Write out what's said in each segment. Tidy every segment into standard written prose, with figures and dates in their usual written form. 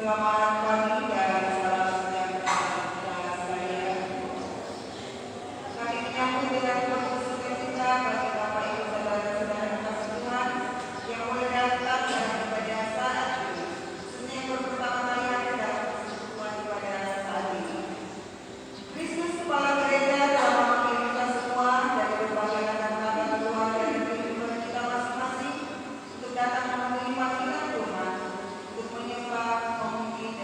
Selamat pagi dan salam sejahtera kita sekalian. Kami menyambut dengan penuh sukacita bagi Bapak Ibu saudara-saudara kasih Tuhan yang boleh datang dalam ibadah saat ini. Senin pertama kali ada dalam persekutuan ibadah saat ini. Kristus Kepala Gereja telah memanggil kita semua dari berbagai latar Tuhan dari kehidupan kita masing-masing untuk datang memenuhi panggilan Tuhan untuk menyembah, memuji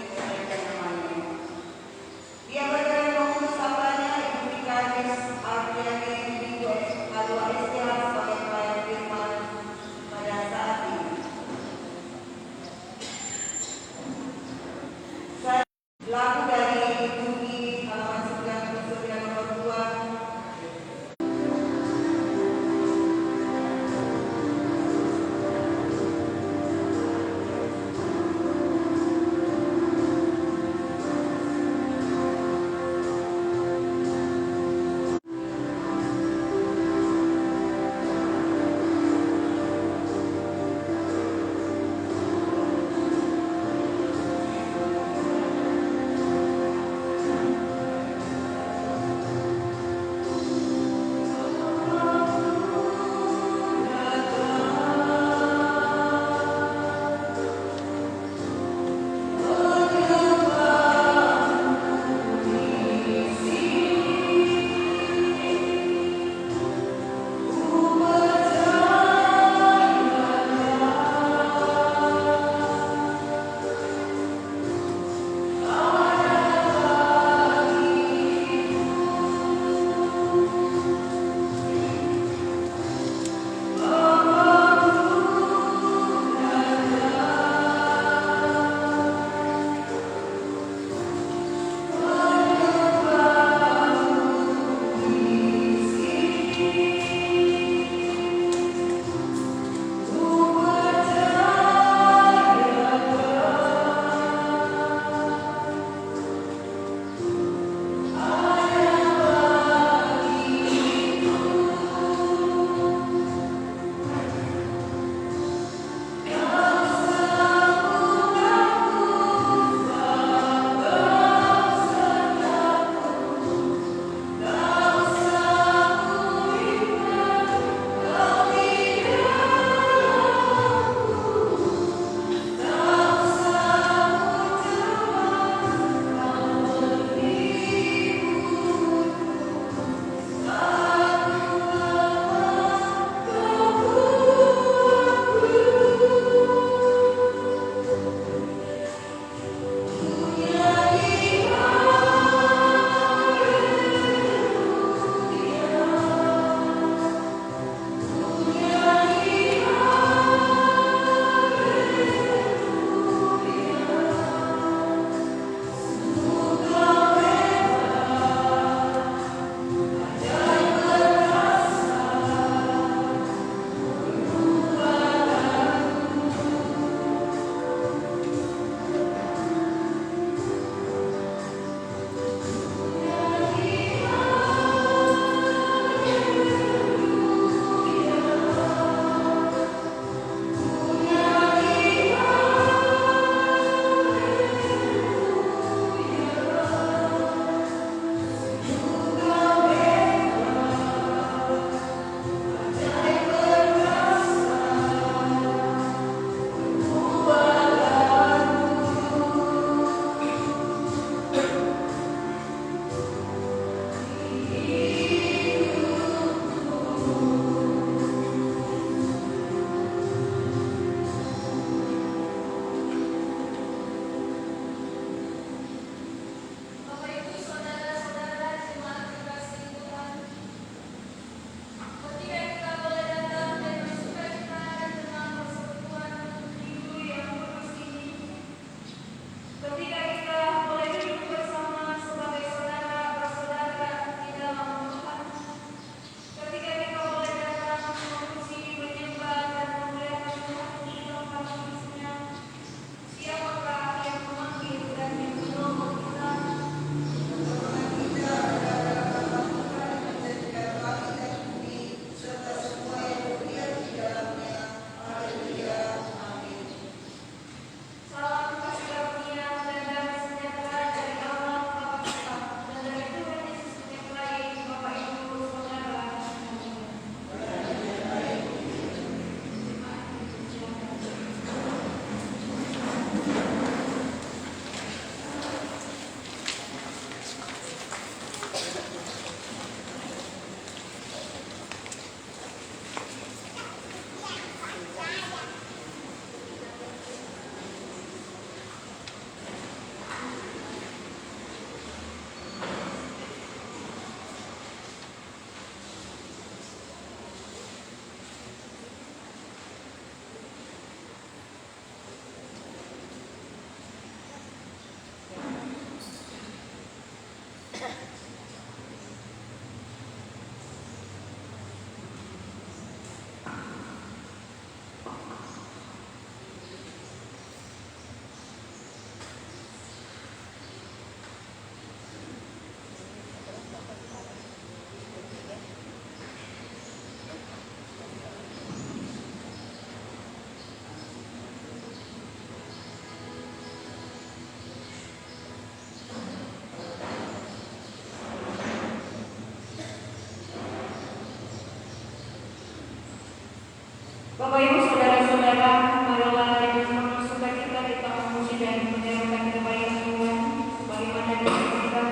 Bapak Ibu Saudara-saudara, marilah dengan penuh sukacita kita memuji dan menyerukan kebaikan Tuhan sebagaimana disebutkan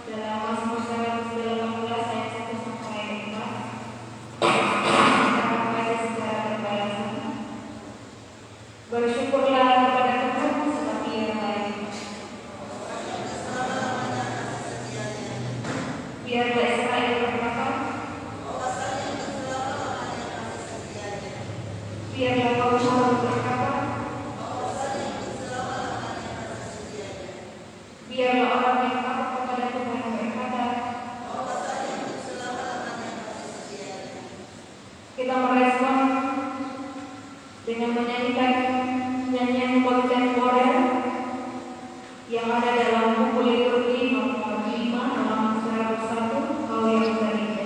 dalam Mazmur 118 ayat 1 sampai 4. Kita membaca secara berbalasan. Bersyukurlah kepada Tuhan sebab Ia baik. Biarlah Israel berkata, biarlah kaum Harun berkata, biarlah orang yang takut kepada Tuhan berkata. Kita merespon dengan menyanyikan nyanyian kontemporer yang ada dalam buku liturgi nomor 5 halaman 101 Kau yang terindah.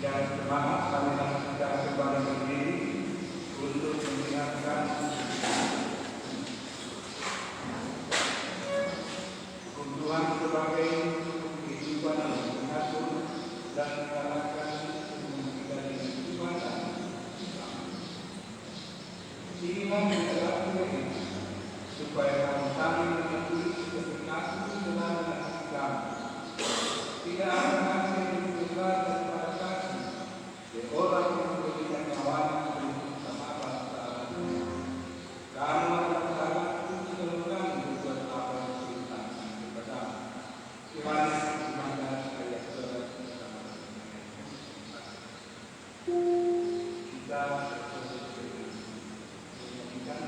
Dan semangat kami lakukan kembali berdiri untuk mengingatkan kebutuhan sebagai kehidupan yang mengatur dan mengarahkan dari kehidupan dan keinginan berlaku supaya kami saling mengakui kebenaran dalam kami. Tidak ada hasil yang besar daripada kasih. Orang yang memberikan nyawanya untuk sama bangsa. Kamu adalah sangat menceritakan berbuat apa yang diceritakan kepada Yohanes 15 ayat 11. Kita menyaksikan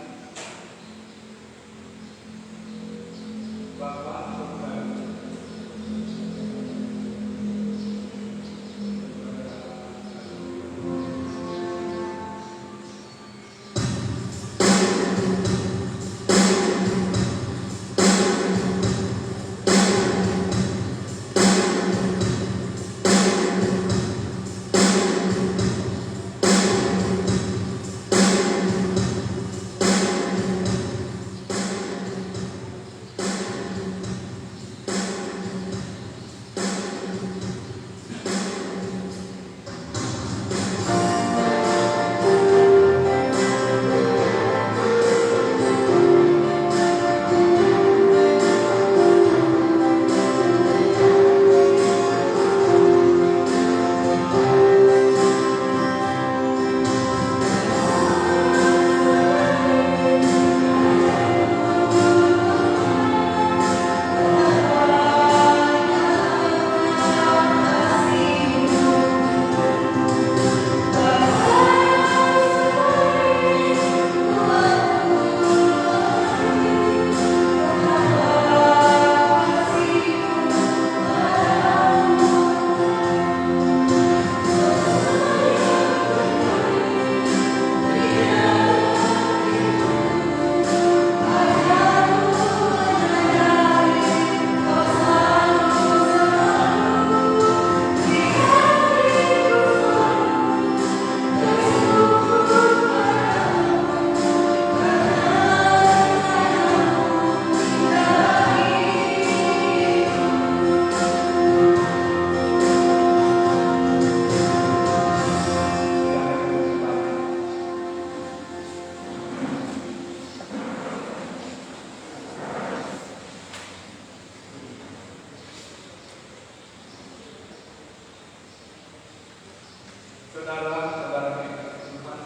Bapak Saudara saudara-saudara yang Tuhan,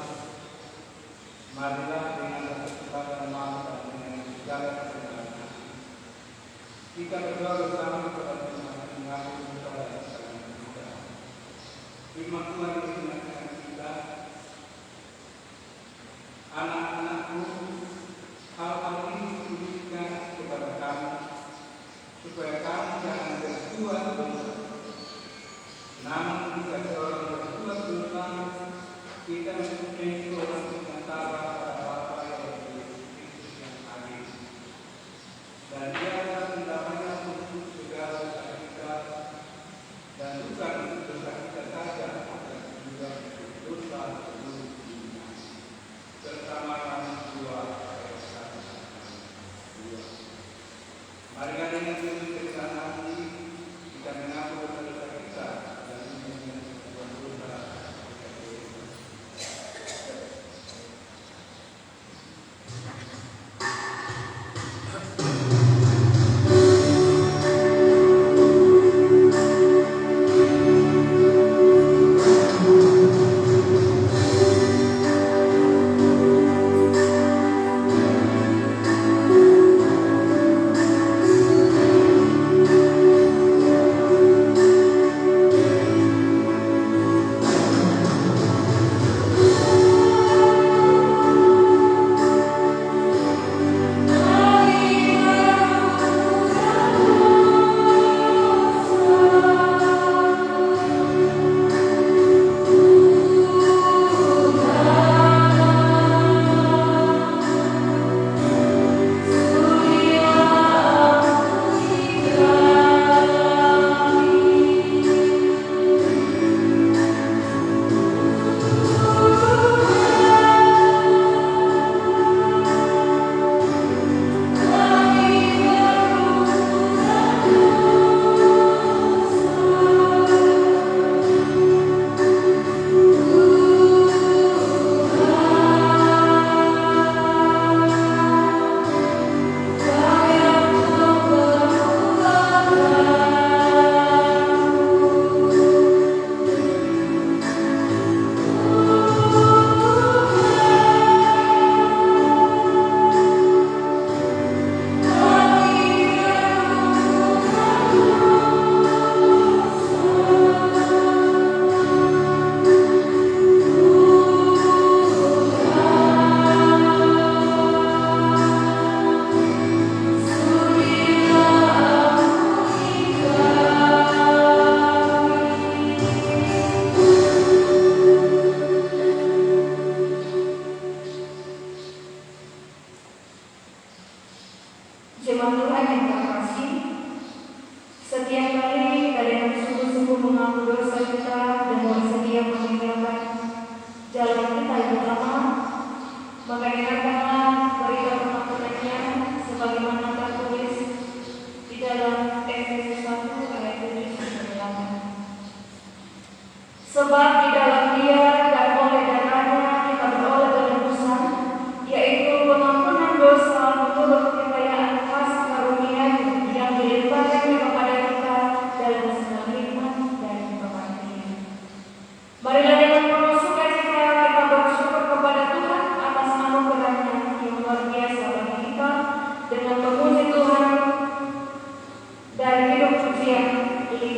marilah dengan kesempatan maaf dan dengan segala kesenangan kita berdoa bersama kepada Tuhan mengaku kepada kesalahan kita. Firman Tuhan mengingatkan kita, anak-anakku, hal-hal ini kutuliskan kepada kamu, supaya kamu jangan berbuat dosa. Namun jika seorang berbuat dosa, kita mempunyai seorang perantara pada Bapa yaitu Kristus yang adil. Dan Dia akan mendamaikan untuk segala dosa kita, dan bukan untuk dosa kita saja, tetapi juga dosa seluruh dunia. Bersama kami dua ayat 1-2. Mari kita dengan firman hati kita mengaku dosa kita dan menjadi sebuah dosa. Jemaat Tuhan yang terkasih, setiap kali kalian sungguh-sungguh mengaku dosa kita dan bersedia meninggalkan jalan kita yang utama, maka dengarkanlah berita pengampunannya sebagaimana tertulis di dalam Efesus 1 ayat 7-8. Sebab di dalam Dia dan oleh darahnya kita beroleh penebusan, yaitu pengampunan dosa menurut kekayaan khas karunia yang dilimpahkannya kepada kita dalam segala hikmat dan pengertian. Marilah dengan penuh sukacita kita bersyukur kepada Tuhan atas anugerahnya yang luar biasa bagi kita dengan memuji Tuhan dari hidup pujian ini.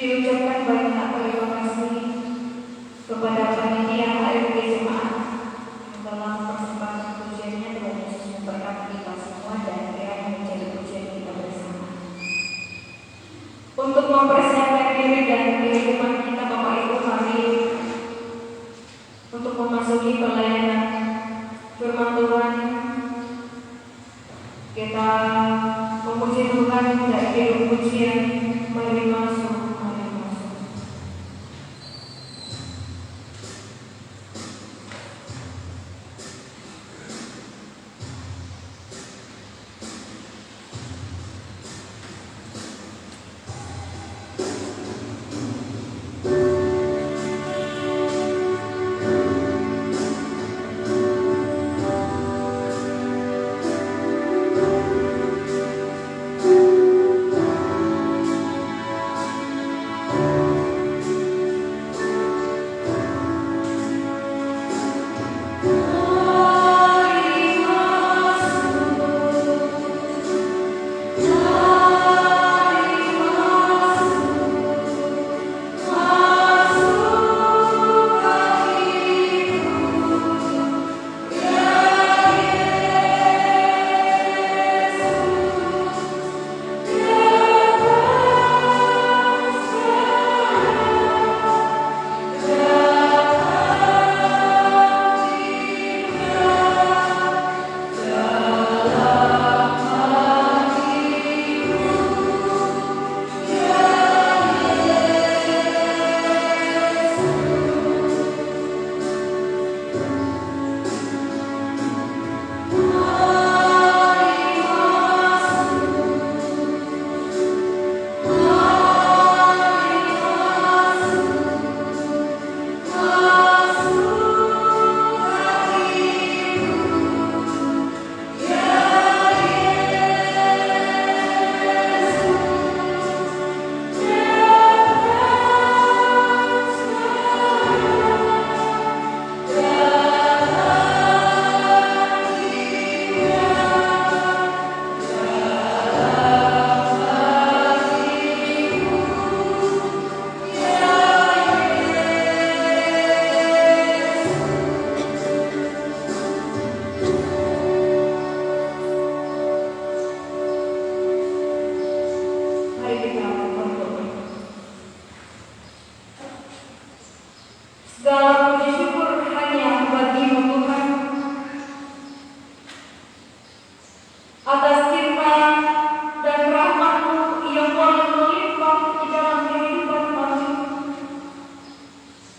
diucapkan banyak terima kasih kepada panitia HRG Jemaat dalam persembahan pujiannya. Tuhan Yesus memberkati kita semua dan kiranya menjadi pujian kita bersama. Untuk mempersiapkan diri dan kehidupan kita, Bapak Ibu, mari untuk memasuki pelayanan firman Tuhan, kita memuji Tuhan dari hidup pujian. Mari masuk. Segala puji syukur hanya bagi-Mu Tuhan atas firman dan rahmat-Mu yang boleh melimpah di dalam kehidupan kami.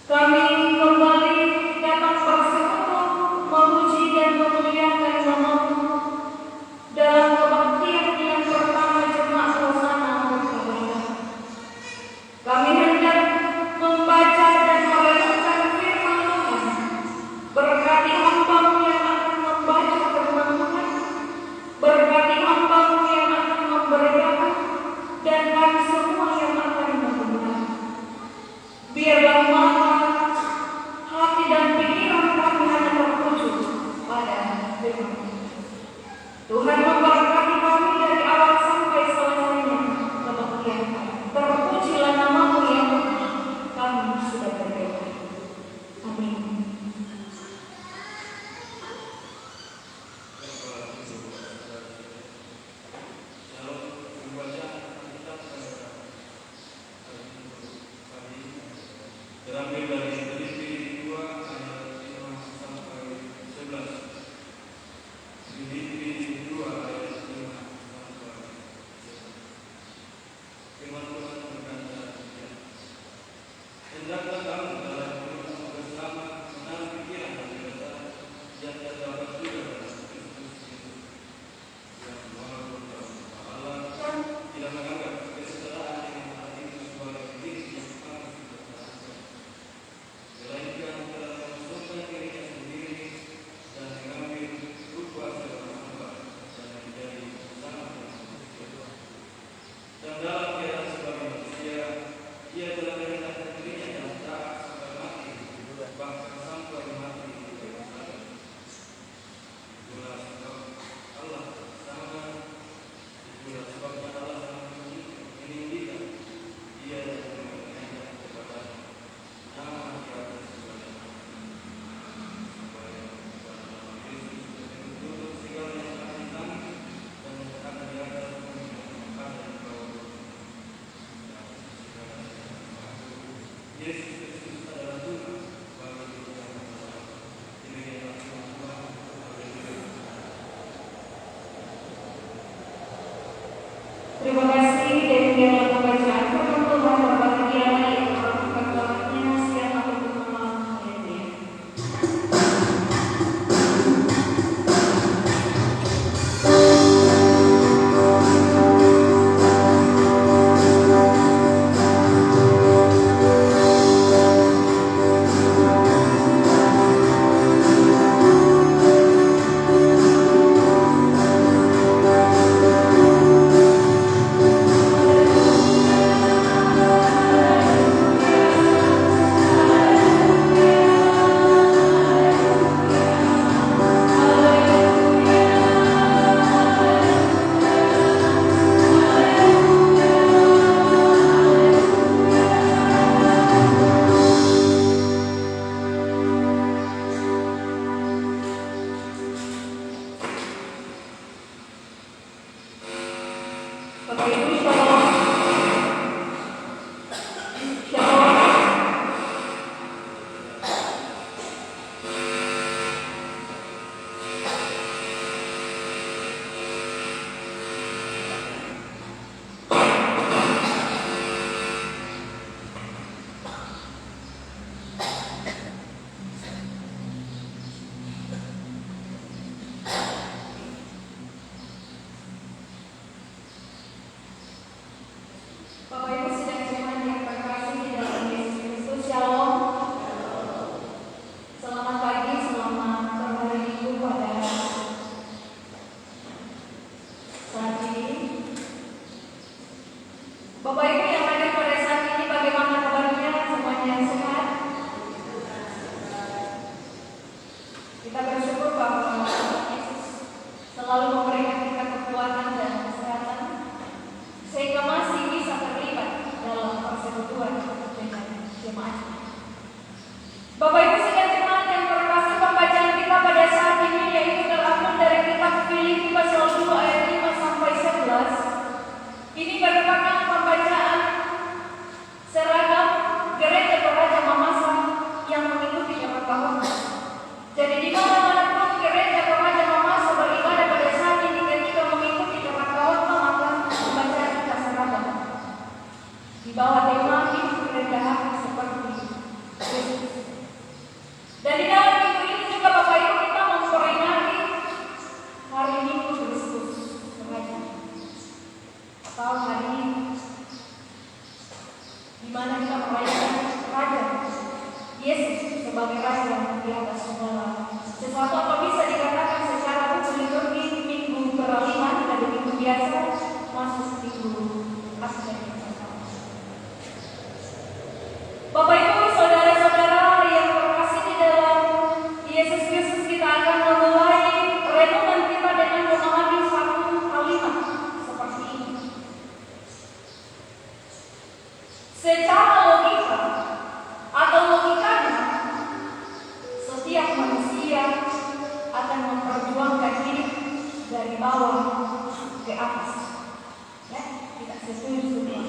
Kami kembali datang bersekutu memuji dan memuliakan nama-Mu dalam kebaktian yang pertama jemaat Hosana berkabung. Kami hendak membaca dan merenungkan firman Tuhan. Berkati hamba-Mu yang akan membaca firman Tuhan, berkati hamba-Mu yang akan memberitakan, dan kami semua yang akan mendengar. Biarlah mata, hati dan pikiran kami hanya tertuju pada firman Tuhan. Memberkati kami dari awal sampai selesainya kebaktian kami. Terpujilah nama-Mu yang kami sudah berdoa. Amin. Terambil dari Filipi 2 ayat 5 sampai 11. Filipi 2 ayat 5 sampai 11. Firman Tuhan berkata, hendaklah kamu dalam hidup bersama menaruh pikiran dan dasar yang terdapat juga dalam Kristus Yesus, yang walaupun Allah tidak menganggap kesetaraan dengan Allah itu sebagai diri yang harus dipertahankan, sebagai raja yang di atas segala. Sesuatu apa bisa dikatakan secara liturgi minggu peralihan dari minggu biasa masuk minggu akhir. Bapak Ibu, saudara-saudara yang terkasih di dalam Yesus Kristus, kita akan memulai renungan kita dengan memahami satu kalimat seperti ini. Secara logika atau logikanya, setiap manusia akan memperjuangkan hidup dari bawah ke atas. Ya, kita setuju semua.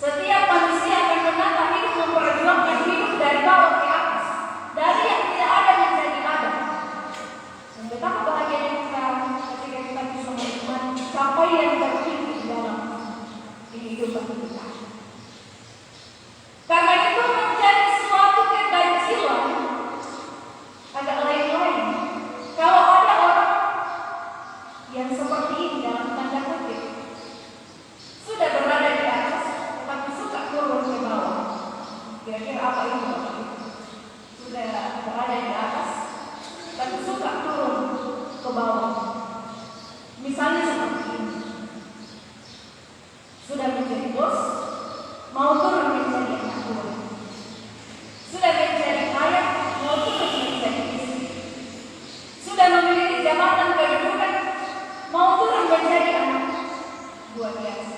Setiap manusia akan menata hidup memperjuangkan hidup dari bawah ke atas, dari yang tidak ada menjadi ada. Dan betapa bahagianya kita ketika kita bisa menikmati capaian tertinggi dalam kehidupan kita. Karena itu menjadi suatu keganjilan agak lain-lain kalau ada orang yang seperti ini dalam tanda kutip sudah berada di atas tetapi suka turun ke bawah. Kira-kira apa itu? Sudah berada di atas tapi suka turun ke bawah. Misalnya seperti ini, sudah menjadi bos, mau turun menjadi anak buah. Sudah menjadi kaya, mau turun menjadi istri. Sudah memiliki jabatan kedudukan, mau turun menjadi anak buah biasa.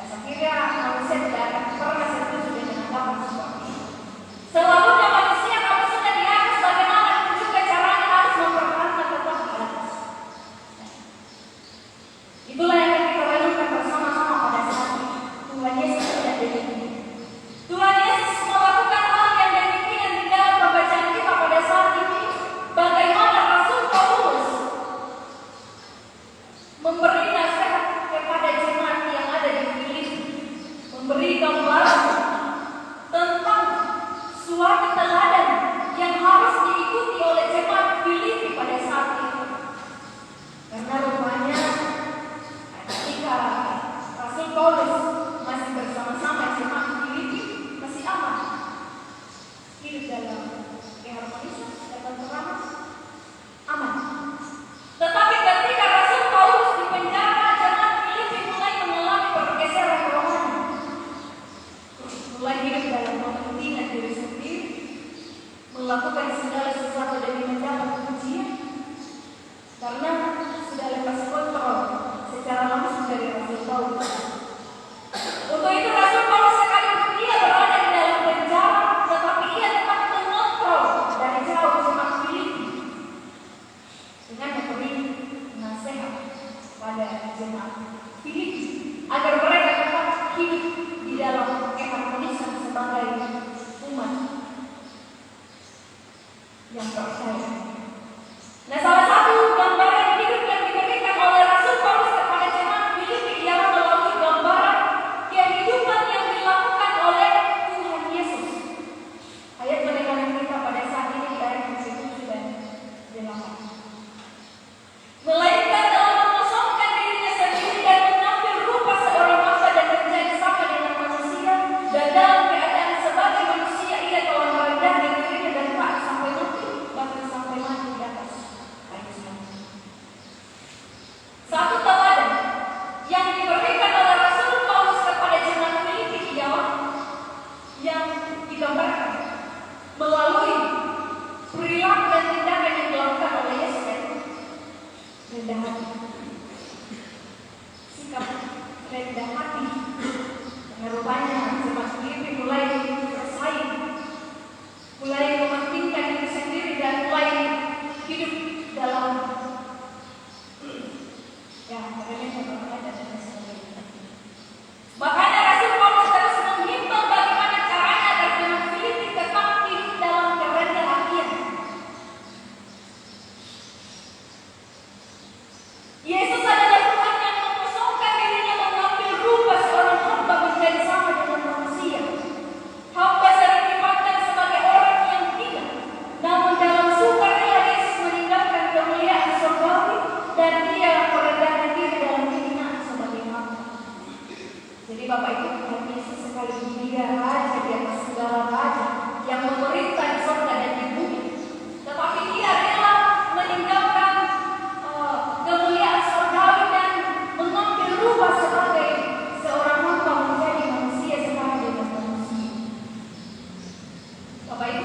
Saya kira manusia tidak akan pernah setuju dengan anggapan seperti ini. Selalunya manusia kalau sudah di atas, bagaimana juga caranya harus mempertahankan tetap di atas. Itulah yang akan kita renungkan bersama-sama pada saat ini. Tuhan Yesus tidak demikian. Tuhan Yesus melakukan hal yang demikian di dalam pembacaan kita pada saat ini. Bagaimana Rasul Paulus memberi nasihat kepada jemaat yang ada di Filipi, memberi gambaran tentang suatu teladan yang harus diikuti oleh jemaat Filipi pada saat itu. Karena rupanya ketika Rasul Paulus masih bersama-sama jemaat Filipi masih aman, hidup dalam keharmonisan, dalam keramah, aman. Tetapi ketika Rasul Paulus di penjara, jemaat Filipi mulai mengalami pergeseran rohani, mulai hidup dalam kepentingan diri sendiri, melakukan segala sesuatu demi mendapat pujian, karena sudah lepas kontrol secara langsung dari Rasul Paulus. Untuk itu Rasul Paulus sekalipun dia berada di dalam penjara, tetapi ia tetap mengontrol dari jauh jemaat Filipi dengan memberi nasihat pada jemaat Filipi agar mereka tetap hidup di dalam keharmonisan sebagai umat yang percaya. Nah, salah satu gambaran hidup yang diberikan oleh Rasul Paulus kepada jemaat Filipi ialah melalui gambaran kehidupan yang dilakukan oleh Tuhan Yesus. Ayat penekanan kita pada saat ini di ayat 7 dan 8. Melainkan dalam mengosongkan dirinya sendiri dan mengambil rupa seorang hamba dan menjadi sama dengan manusia, dan dalam keadaan sebagai manusia ia telah merendahkan dirinya dan taat sampai mati, bahkan sampai mati di atas kayu salib. Satu teladan yang diberikan oleh Rasul Paulus kepada jemaat Filipi ialah yang digambarkan melalui perilaku dan tindakan yang dilakukan oleh Yesus, rendah hati. Sikap rendah hati. Karena rupanya jemaat Filipi mulai bersaing, mulai mementingkan diri sendiri dan mulai hidup dalam remeh-temeh dan sebagainya. Makanya Rasul Paulus terus menghimbau bagaimana caranya agar jemaat Filipi tetap hidup dalam kerendahan hatian.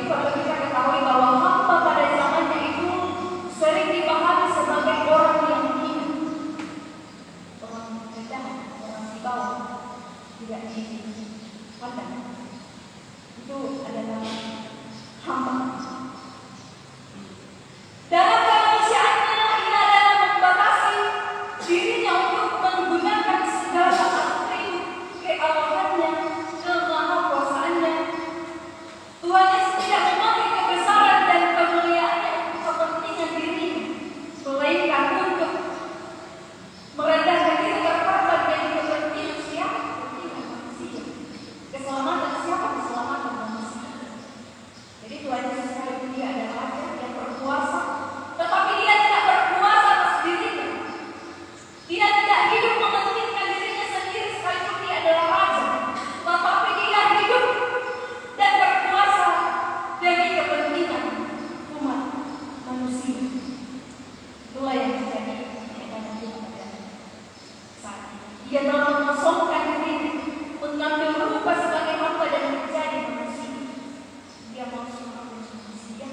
itu perlu kita ketahui bahwa hamba pada zamannya itu sering dipahami sebagai orang yang hina, orang rendah, orang di bawah, tidak dipandang. Itu adalah hamba. Dalam kemanusiaannya ia adalah membatasi dirinya untuk menggunakan segala atribut kealahannya, kemahakuasaannya. Tuhannya tidak memakai kebesaran dan kemuliaannya untuk kepentingan dirinya, melainkan untuk merendahkan diri berkorban dari kepentingan siapa? Kepentingan manusia. Keselamatan siapa? Keselamatan manusia. Jadi Tuhan Yesus sekalipun dia adalah Raja yang berkuasa, tetapi dia tidak berkuasa atas dirinya. Dia tidak hidup mementingkan dirinya sendiri sekalipun dia adalah Raja, tetapi dia hidup dan berkuasa demi kepentingan umat manusia. Itulah yang terjadi pada saat ini. Dia telah mengosongkan diri, mengambil rupa sebagai hamba dan menjadi manusia. Dia mau semua manusia,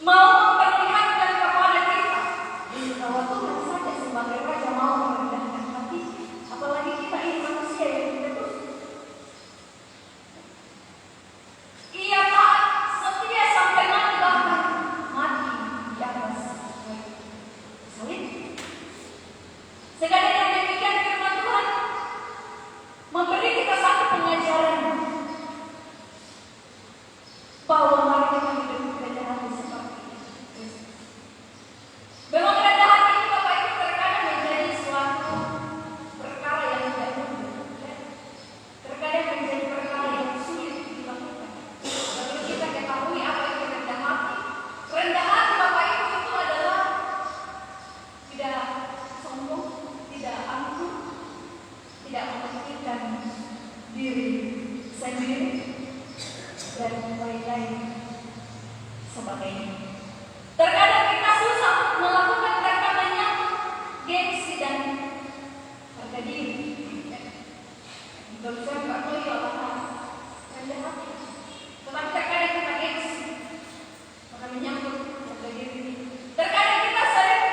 mau memperlihatkan kepada kita bahwa Tuhan saja sebagai Raja mau merendahkan hati, apalagi kita ini manusia yang tidak dosa. Ia taat setia sampai mati, bahkan mati di atas salib. Sehingga dengan demikian firman Tuhan memberi kita satu pengajaran bahwa mari kita hidup rendah hati seperti Kristus. Memang rendah hati itu Bapak Ibu terkadang menjadi suatu perkara yang tidak mudah. Terkadang menjadi perkara yang sulit dilakukan. Perlu kita ketahui apa itu rendah hati. Rendah hati Bapak Ibu itu adalah tidak sombong, tidak angkuh, tidak mementingkan diri sendiri, dan lain-lain sebagainya. Terkadang kita susah melakukan karena menyangkut gengsi dan harga diri. Kalau saya nggak tahu ya apa rendah hati, tetapi terkadang kita gengsi, maka menyangkut harga diri. Terkadang kita sering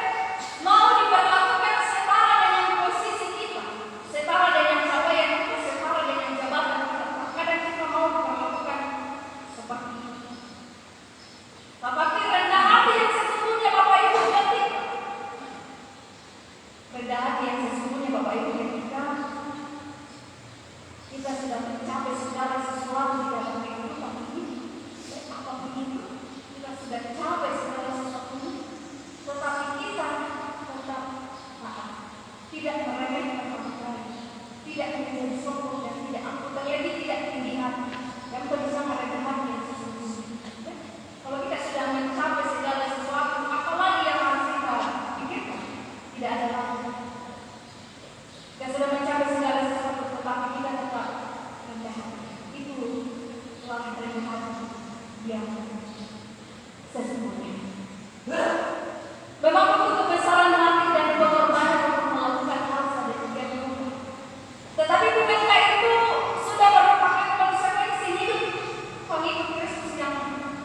mau diperlakukan setara dengan posisi kita, setara dengan capaian kita, setara dengan jabatan kita. Terkadang kita mau diperlakukan seperti itu. Tetapi rendah hati yang sesungguhnya Bapak Ibu ketika rendah hati yang sesungguhnya Bapak Ibu ketika kita sudah mencapai segala sesuatu di dalam kehidupan ini, apapun itu, kita sudah capai segala sesuatu ini, tetapi kita tetap taat, tidak meremehkan orang lain, tidak menjadi sombong dan tidak angkuh, terlebih tidak tinggi hati, dan bersama rendah hati yang sesungguhnya. Kalau kita sudah mencapai segala sesuatu, apalagi yang harus kita pikirkan? Tidak ada lagi. Kita sudah mencapai segala sesuatu, tetapi kita tetap rendah hati. Itu telah rendah hati yang sesungguhnya. Memang butuh kebesaran hati dan pengorbanan untuk melakukan hal sedemikian rupa. Tetapi bukankah itu sudah merupakan konsekuensi hidup pengikut Kristus yang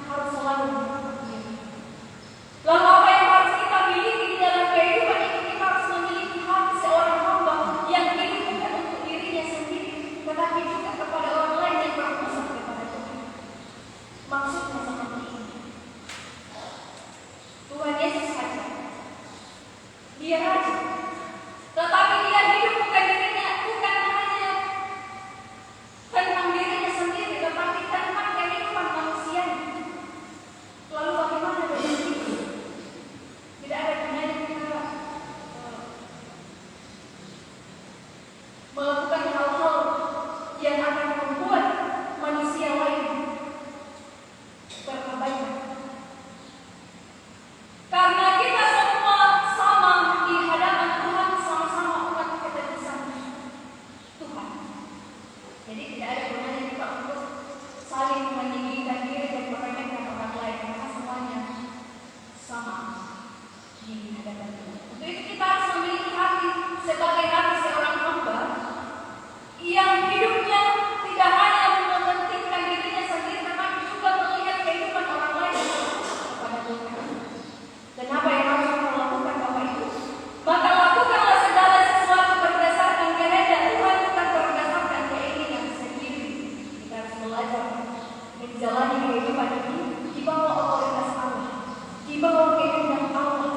harus selalu berpikir? Lalu apa yang harus kita miliki di dalam kehidupan ini? Kita harus memiliki hati seorang hamba yang hidup bukan untuk dirinya sendiri, tetapi juga kepada orang lain yang berpusat kepada Tuhan. Maksudnya seperti ini. Tuhan menjalani kehidupan ini di bawah otoritas Allah, di bawah kehendak Allah.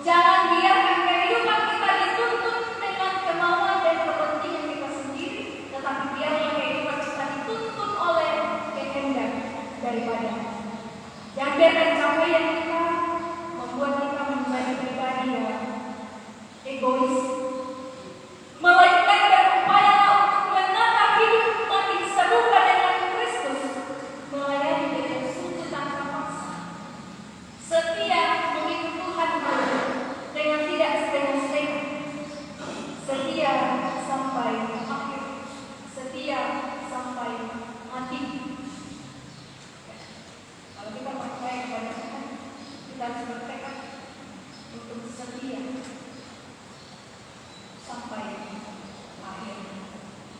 Jangan biarkan kehidupan kita dituntut dengan kemauan dan kepentingan kita sendiri, tetapi biarlah kehidupan kita dituntut oleh kehendak daripada. Jangan biarkan capaian kita membuat kita menjadi pribadi yang egois, melainkan berupayalah untuk menata hidup makin serupa dengan Kristus, melayani dengan sungguh tanpa paksa, setia mengikut Tuhan dengan tidak setengah-setengah, setia sampai akhir, setia sampai mati. Kalau kita percaya kepada Tuhan, kita harus bertekad untuk setia sampai akhir,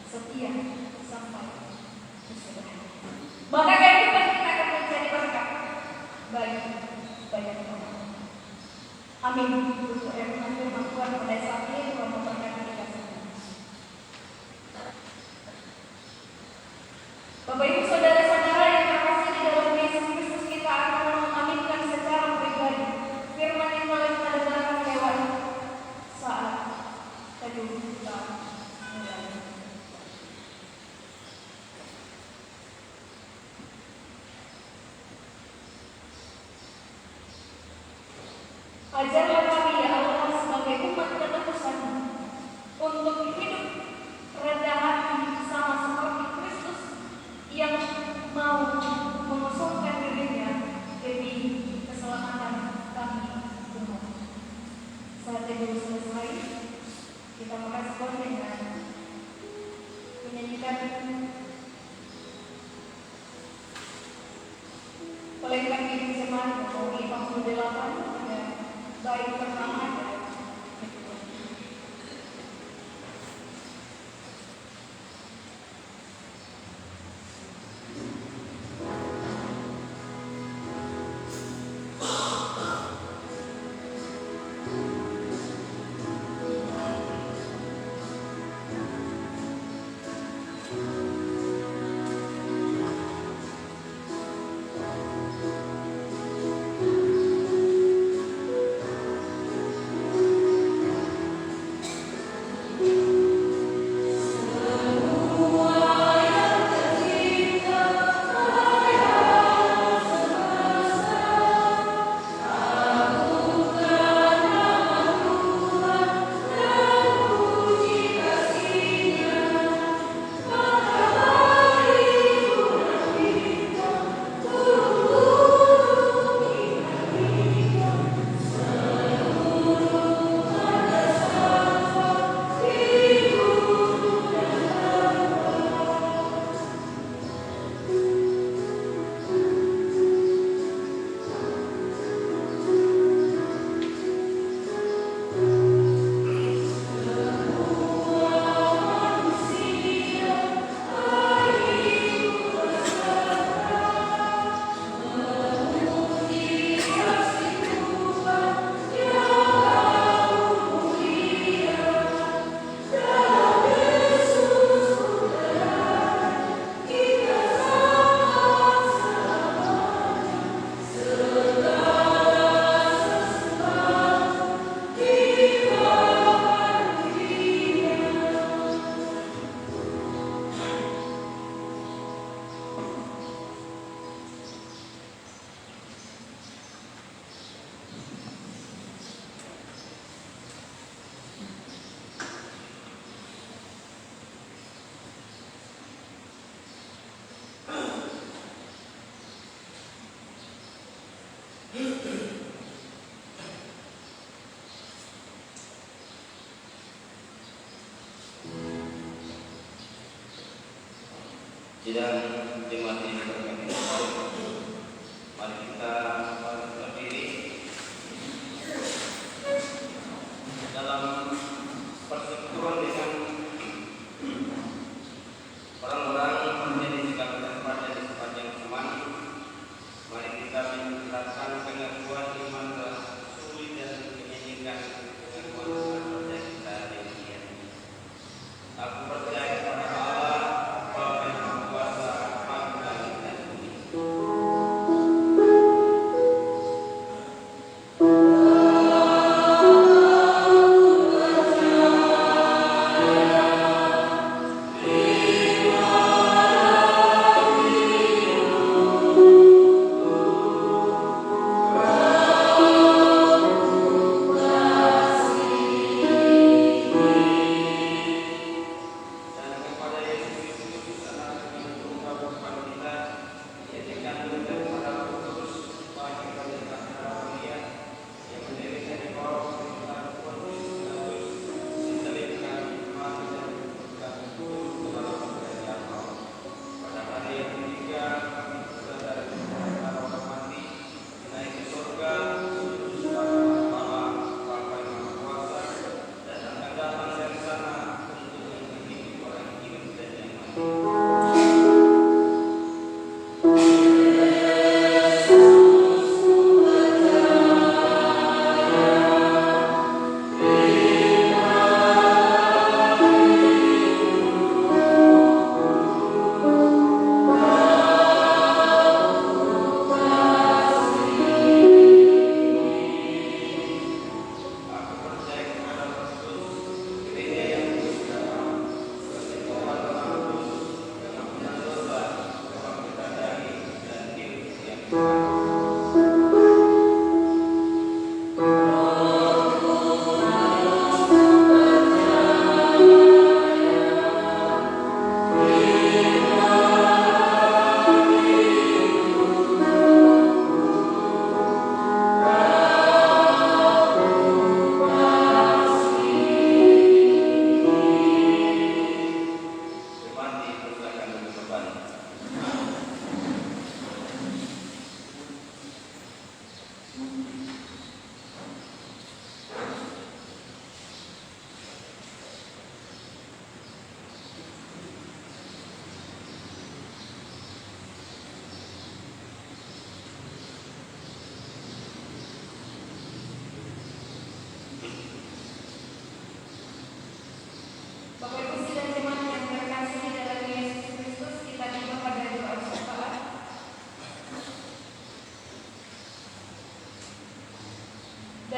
setia sampai kesudahan. Maka kehidupan kita akan menjadi berkat bagi banyak orang. Amin. Untuk firman Tuhan pada saat ini, Tuhan memberkati kita semua. Bapak Ibu saudara-saudara yang terkasih di dalam Yesus Kristus, kita akan mengaminkan secara pribadi firman yang telah kita dengarkan lewat saat teduh kita mulai. Ajarlah kami ya Allah sebagai umat ketebusan untuk hidup rendah hati sama seperti Kristus yang mau mengosongkan dirinya demi keselamatan kami semua. Saat teduh selesai, kita merespon dengan menyanyikan pelengkap diri jemaat Romi 48 dan baik pertama dan kedua. Sidang jemaat ini berkati Allah. Mari kita berdiri dalam persekutuan dengan orang-orang yang di segala tempat dan di sepanjang zaman. Mari kita menyatakan pengakuan iman dan sulit dan menyanyikan pengakuan percaya kita demikian. Aku percaya kepada Allah, Bapa yang Maha Kuasa, Maha Pengasihi dan Bumi.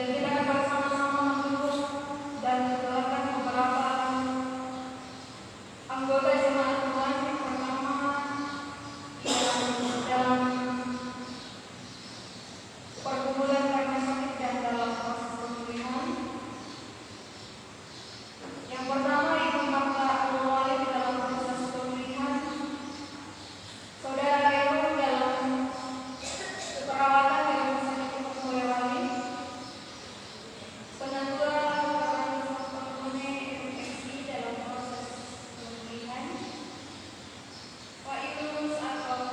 Dan kita akan bersama-sama mengurus dan mendoakan beberapa anggota jemaat Tuhan. Yang pertama yang dalam pergumulan karena sakit dan dalam proses pemulihan. Yang pertama Ibu Marta Al-Walid dalam proses pemulihan. Saudara Reno dalam perawatan di rumah sakit Umum Boyolali. Penatua Penggune infeksi dalam proses pemulihan. Pak Yunus atau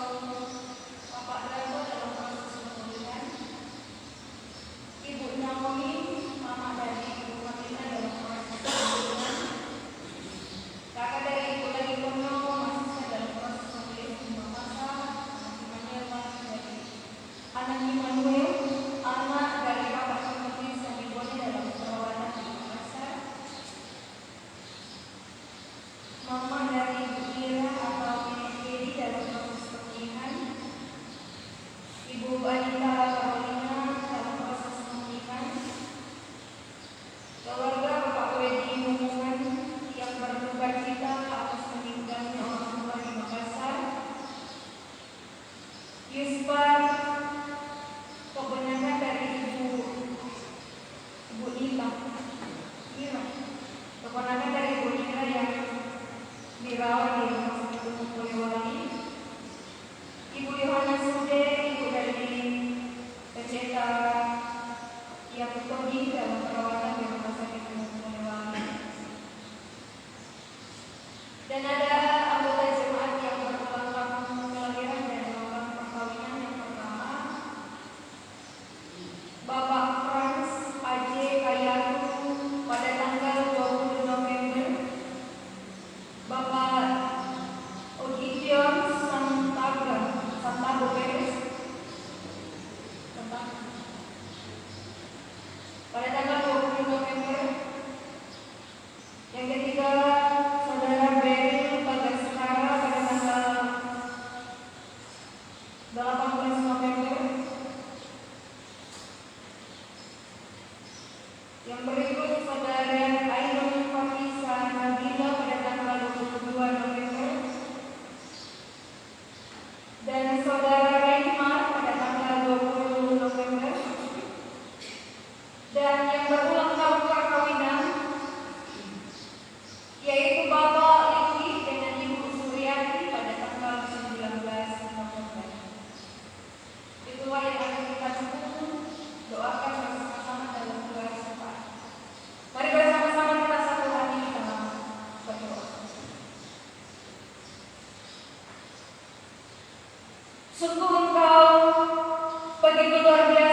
Bapak Darbo dalam proses pemulihan. Ibu Naomi, mama dari Ibu Martina dalam proses pemulihan. Kakak dari Ibu Lagi Kono, mahasiswa dalam proses pemulihan di Makassar. Anak Immanuel, anak dari Bapak Penulis dan Ibunya dalam perawatan di Makassar. Mama dari Ibu Ira atau Nenek Kedi dalam proses pemulihan. Ibu Anita Carolina dalam proses pemulihan. Keluarga Bapak Wedi Mumungan yang berduka cita atas meninggalnya orang tua di Makassar. Yuspar, kebenaran dari Ibu Nita. Kebenaran dari Ibu Nita yang dirawat di rumah sakit Umum Boyolali. Ibu Yohana Sude, ibu dari Peceta Yakutodi dalam perawatan di rumah sakit Umum Boyolali. Dan ada anggota jemaat yang berulang tahun kelahiran dan ulang perkawinan. Yang pertama Bapak Frans Aje Kayaru pada tanggal 20 November. Bapak Ogidion Santago Perez pada tanggal 20 November. Yang ketiga Saudara Beril Bagaskara pada tanggal 18 November. Yang berikut Saudara Airon Fatisa Nabila pada tanggal 22 November. Dan Saudara Reymar pada tanggal 20 November. Dan yang berulang tahun perkawinan yaitu Bapak Liki dengan Ibu Suryati pada tanggal 19 November. Itulah yang akan kita doakan bersama-sama dalam doa syafaat. Mari bersama-sama kita satu hati dalam berdoa. Sungguh Engkau begitu luar biasa